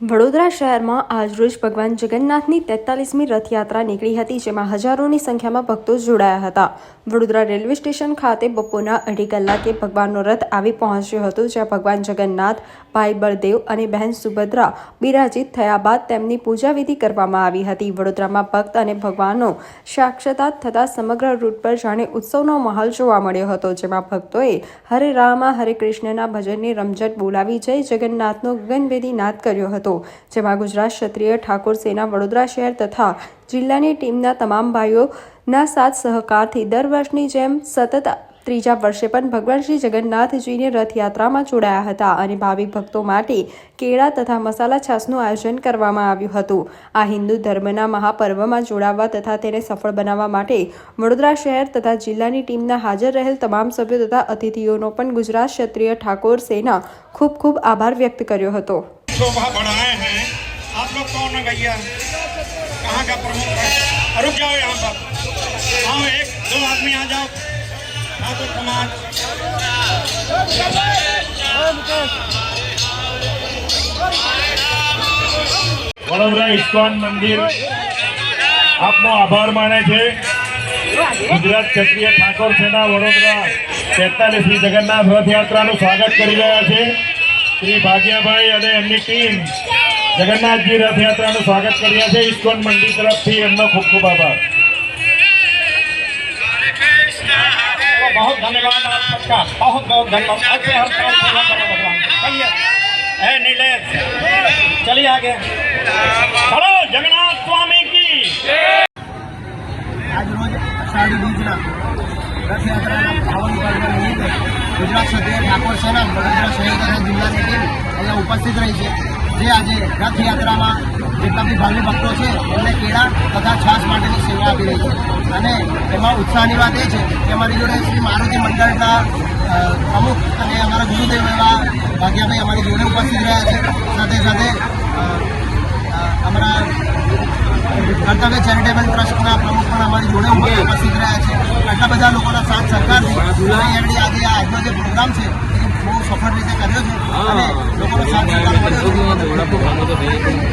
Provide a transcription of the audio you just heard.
વડોદરા શહેરમાં આજરોજ ભગવાન જગન્નાથની 43મી રથયાત્રા નીકળી હતી, જેમાં હજારોની સંખ્યામાં ભક્તો જોડાયા હતા. વડોદરા રેલવે સ્ટેશન ખાતે બપોરના 2:30 કલાકે ભગવાનનો રથ આવી પહોંચ્યો હતો, જ્યાં ભગવાન જગન્નાથ, ભાઈ બળદેવ અને બહેન સુભદ્રા બિરાજિત થયા બાદ તેમની પૂજાવિધિ કરવામાં આવી હતી. વડોદરામાં ભક્ત અને ભગવાનનો સાક્ષાત થતા સમગ્ર રૂટ પર જાણે ઉત્સવનો માહોલ જોવા મળ્યો હતો, જેમાં ભક્તોએ હરે રામ હરે કૃષ્ણના ભજનની રમઝટ બોલાવી જય જગન્નાથનો ગગનભેદી નાદ કર્યો હતો, જેમાં ગુજરાત ક્ષત્રિય ઠાકોર સેના વડોદરા શહેર તથા જિલ્લાની ટીમના તમામ ભાઈઓના સાથ સહકારથી દર વર્ષની જેમ સતત ત્રીજા વર્ષે પણ ભગવાન શ્રી જગન્નાથજીની રથયાત્રામાં જોડાયા હતા અને ભાવિક ભક્તો માટે કેળા તથા મસાલા છાશનું આયોજન કરવામાં આવ્યું હતું. આ હિન્દુ ધર્મના મહાપર્વમાં જોડાવા તથા તેને સફળ બનાવવા માટે વડોદરા શહેર તથા જિલ્લાની ટીમના હાજર રહેલ તમામ સભ્યો તથા અતિથિઓનો પણ ગુજરાત ક્ષત્રિય ઠાકોર સેના ખૂબ ખૂબ આભાર વ્યક્ત કર્યો હતો. शोभा बढ़ाए हैं आप लोग कौन है भैया, कहाँ का प्रमुख है? रुक जाओ यहाँ पर, आओ एक दो आदमी आ जाओ, ठाकुर समाज વડોદરા ઇસ્કોન મંદિર આપનો આભાર માને છે. ગુજરાત ક્ષત્રિય ઠાકોર સેના વડોદરા 43મી જગન્નાથ રથયાત્રાનું સ્વાગત કરી રહ્યા છે. શ્રી ભાગ્યાભાઈ અને એમની ટીમ જગન્નાથજી રથયાત્રાનું સ્વાગત કરી રહ્યા છે. ઇસ્કોન મંદિર તરફથી એમનો ખૂબ ખૂબ આભાર. बहुत धन्यवाद आप सबका, बहुत बहुत धन्यवाद. चलिए नीलेश चलिए आगे, चलो जगन्नाथ स्वामी की. आज रोज अषाढ़ी बीजना रथयात्रा पावन पर्व निमित्ते गुजरात ક્ષત્રિય ઠાકોર સેના વડોદરા શહેર તથા જિલ્લાની ટીમ અહીંયા ઉપસ્થિત રહી છે, જે આજે રથયાત્રામાં જેટલા બી ભાવિ ભક્તો છે એમને કેળા તથા છાશ માટેની સેવા આપી રહી છે. અને એમાં ઉત્સાહની વાત એ છે કે અમારી જોડે શ્રી મારુતિ મંડળના પ્રમુખ અને અમારા ગુરુદેવ એવા ભાગ્યાભાઈ અમારી જોડે ઉપસ્થિત રહ્યા છે. સાથે સાથે અમારા કર્તવ્ય ચેરિટેબલ ટ્રસ્ટના પ્રમુખ પણ અમારી જોડે ઉપસ્થિત રહ્યા છે. આટલા બધા લોકોના સાથ સહકારથી આજે આજનો જે પ્રોગ્રામ છે એ બહુ સફળ રીતે કર્યો છે અને લોકોનો સાથ સહકાર મળ્યો છે.